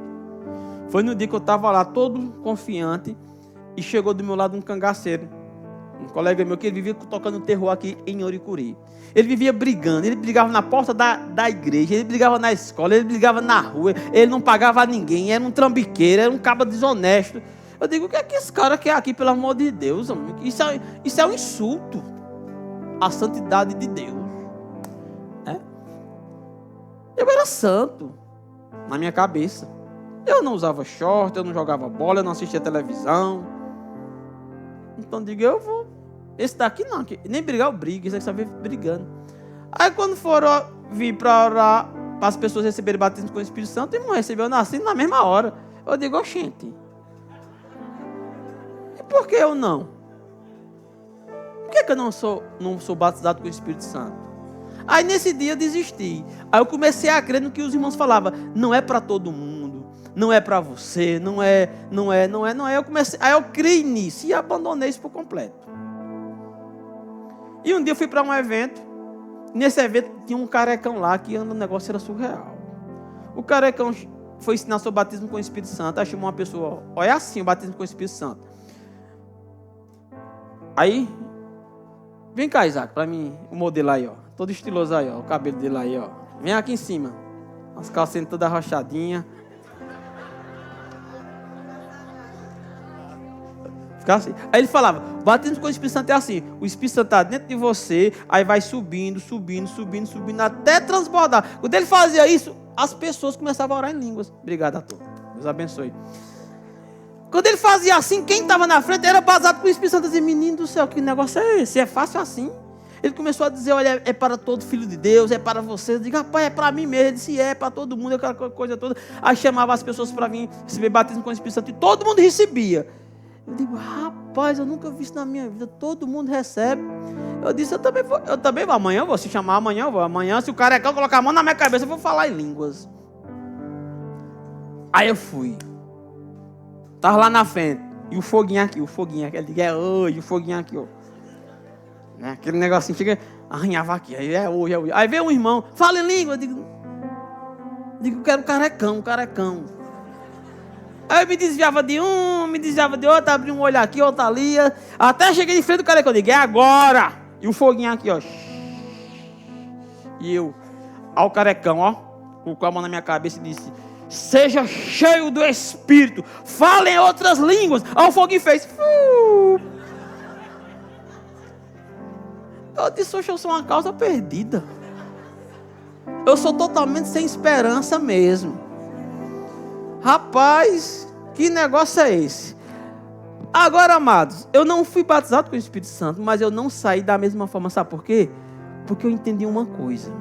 Foi no dia que eu estava lá, todo confiante, e chegou do meu lado um cangaceiro, um colega meu, que ele vivia tocando terror aqui em Oricuri. Ele vivia brigando, ele brigava na porta da igreja, ele brigava na escola, ele brigava na rua, ele não pagava a ninguém, era um trambiqueiro, era um caba desonesto. Eu digo, o que é que esse cara quer aqui, pelo amor de Deus? Amigo? Isso é um insulto à santidade de Deus. Eu era santo, na minha cabeça. Eu não usava short, eu não jogava bola, eu não assistia televisão. Então digo, eu vou. Esse daqui não, nem brigar eu brigo, esse aqui só vive brigando. Aí quando foram vir para orar, para as pessoas receberem batismo com o Espírito Santo, e irmão recebeu nascido na mesma hora. Eu digo, oxente, e por que eu não? Por que eu não sou batizado com o Espírito Santo? Aí nesse dia eu desisti. Aí eu comecei a crer no que os irmãos falavam. Não é para todo mundo. Não é para você. Não é. Aí eu criei nisso e abandonei isso por completo. E um dia eu fui para um evento. Nesse evento tinha um carecão lá que o negócio era surreal. O carecão foi ensinar sobre o batismo com o Espírito Santo. Aí chamou uma pessoa. Olha assim o batismo com o Espírito Santo. Aí. Vem cá, Isaac, para mim, o modelo aí, ó. Todo estiloso aí, ó. O cabelo dele aí, ó. Vem aqui em cima. As calcinhas todas arrochadinhas. Fica assim. Aí ele falava, o batismo com o Espírito Santo é assim. O Espírito Santo está dentro de você, aí vai subindo, até transbordar. Quando ele fazia isso, as pessoas começavam a orar em línguas. Obrigado a todos. Deus abençoe. Quando ele fazia assim, quem estava na frente era batizado com o Espírito Santo. Dizia, menino do céu, que negócio é esse? É fácil assim? Ele começou a dizer, olha, é para todo filho de Deus, é para você. Eu digo, rapaz, é para mim mesmo. Ele disse, é para todo mundo, aquela coisa toda. Aí chamava as pessoas para vir receber batismo com o Espírito Santo e todo mundo recebia. Eu digo, rapaz, eu nunca vi isso na minha vida, todo mundo recebe. Eu disse, eu também vou, amanhã eu vou, se chamar amanhã eu vou. Amanhã, se o carecão colocar a mão na minha cabeça, eu vou falar em línguas. Aí eu fui. Estava lá na frente. E o foguinho aqui. Ele diz, é hoje, o foguinho aqui, ó. Né? Aquele negocinho chega, arranhava aqui. Aí é hoje. Aí veio um irmão, fala em língua. Eu digo, eu quero um carecão. Aí eu me desviava de um, me desviava de outro, abria um olho aqui, outro ali. Até cheguei de frente do carecão. Eu digo, é agora. E o foguinho aqui, ó. E eu, ao carecão, ó, colocou a mão na minha cabeça e disse, seja cheio do Espírito, fale em outras línguas. Aí o foguinho fez. Eu disse, oxe, eu sou uma causa perdida. Eu sou totalmente sem esperança mesmo. Rapaz, que negócio é esse? Agora, amados, eu não fui batizado com o Espírito Santo, mas eu não saí da mesma forma. Sabe por quê? Porque eu entendi uma coisa.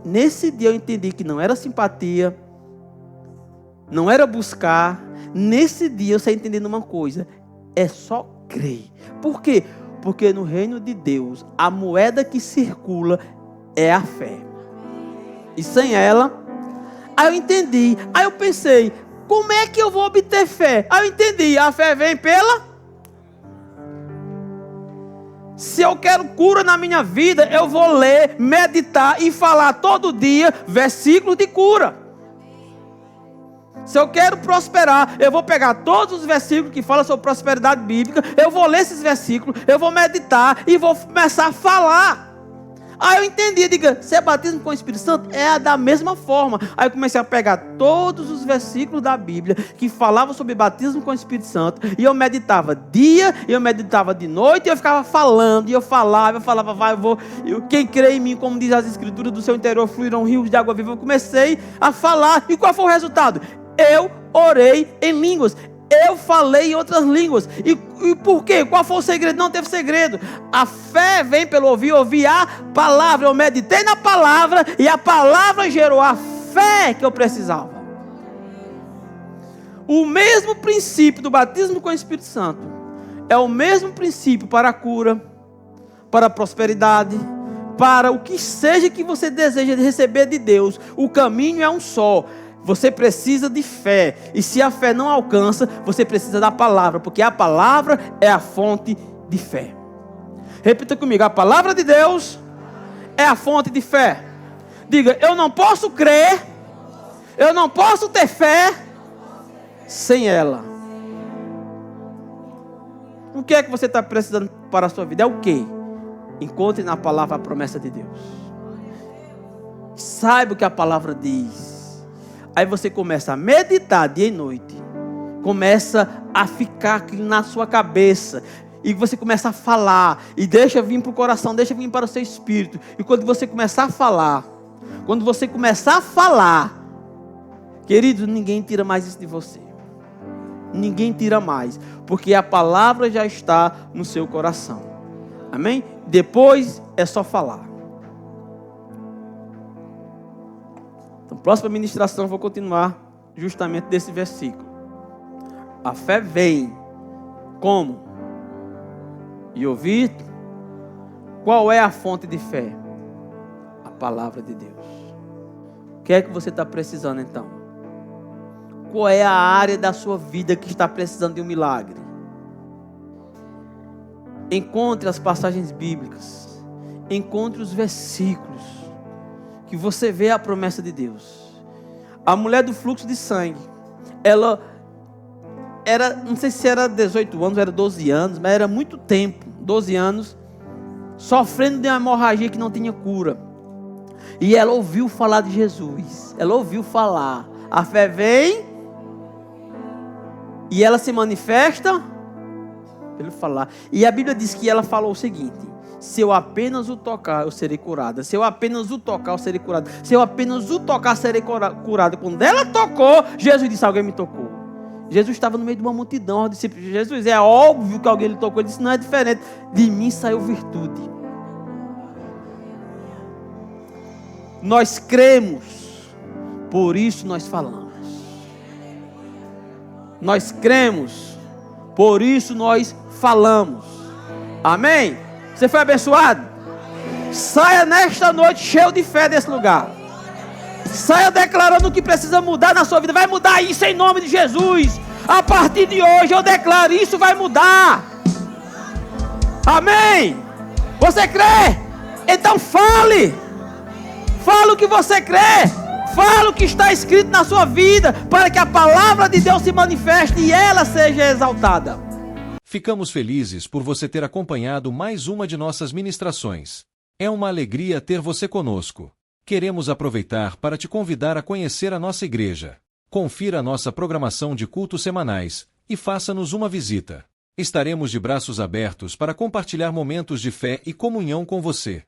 Nesse dia eu entendi que não era simpatia, não era buscar. Nesse dia eu saí entendendo uma coisa. É só crer. Por quê? Porque no reino de Deus, a moeda que circula é a fé. E sem ela, aí eu entendi. Aí eu pensei, como é que eu vou obter fé? Aí eu entendi, a fé vem pela... Se eu quero cura na minha vida, eu vou ler, meditar e falar todo dia versículos de cura. Se eu quero prosperar, eu vou pegar todos os versículos que falam sobre prosperidade bíblica, eu vou ler esses versículos, eu vou meditar e vou começar a falar. Aí eu entendi, diga, se é batismo com o Espírito Santo, é da mesma forma. Aí eu comecei a pegar todos os versículos da Bíblia que falavam sobre batismo com o Espírito Santo, e eu meditava dia, e eu meditava de noite, e eu ficava falando, e eu falava, vai, eu vou, quem crê em mim, como diz as Escrituras, do seu interior fluirão rios de água viva. Eu comecei a falar, e qual foi o resultado? Eu orei em línguas. Eu falei em outras línguas. E por quê? Qual foi o segredo? Não teve segredo. A fé vem pelo ouvir a palavra. Eu meditei na palavra e a palavra gerou a fé que eu precisava. O mesmo princípio do batismo com o Espírito Santo é o mesmo princípio para a cura, para a prosperidade, para o que seja que você deseja receber de Deus. O caminho é um só. Você precisa de fé, e se a fé não alcança, você precisa da palavra, porque a palavra é a fonte de fé. Repita comigo, a palavra de Deus é a fonte de fé. Diga, eu não posso crer, eu não posso ter fé sem ela. O que é que você está precisando para a sua vida? É o quê? Encontre na palavra a promessa de Deus. Saiba o que a palavra diz. Aí você começa a meditar dia e noite. Começa a ficar aquilo na sua cabeça. E você começa a falar. E deixa vir para o coração, deixa vir para o seu espírito. E quando você começar a falar, querido, ninguém tira mais isso de você. Ninguém tira mais. Porque a palavra já está no seu coração. Amém? Depois é só falar. Então, próxima ministração eu vou continuar justamente desse versículo. A fé vem como? E ouvir. Qual é a fonte de fé? A palavra de Deus. O que é que você está precisando então? Qual é a área da sua vida que está precisando de um milagre? Encontre as passagens bíblicas. Encontre os versículos que você vê a promessa de Deus. A mulher do fluxo de sangue, ela era, não sei se era 18 anos, era 12 anos, mas era muito tempo, 12 anos, sofrendo de uma hemorragia que não tinha cura. E ela ouviu falar de Jesus, ela ouviu falar, a fé vem, e ela se manifesta pelo falar. E a Bíblia diz que ela falou o seguinte: se eu apenas o tocar, eu serei curada. Se eu apenas o tocar, eu serei curada. Se eu apenas o tocar, serei curada. Quando ela tocou, Jesus disse, alguém me tocou. Jesus estava no meio de uma multidão. Discípulos, Jesus, é óbvio que alguém lhe tocou. Ele disse, não é diferente. De mim saiu virtude. Nós cremos, por isso nós falamos. Nós cremos, por isso nós falamos. Amém? Você foi abençoado? Saia nesta noite cheio de fé desse lugar. Saia declarando o que precisa mudar na sua vida. Vai mudar isso em nome de Jesus. A partir de hoje eu declaro, isso vai mudar. Amém? Você crê? Então fale. Fale o que você crê. Fale o que está escrito na sua vida, para que a palavra de Deus se manifeste e ela seja exaltada. Ficamos felizes por você ter acompanhado mais uma de nossas ministrações. É uma alegria ter você conosco. Queremos aproveitar para te convidar a conhecer a nossa igreja. Confira a nossa programação de cultos semanais e faça-nos uma visita. Estaremos de braços abertos para compartilhar momentos de fé e comunhão com você.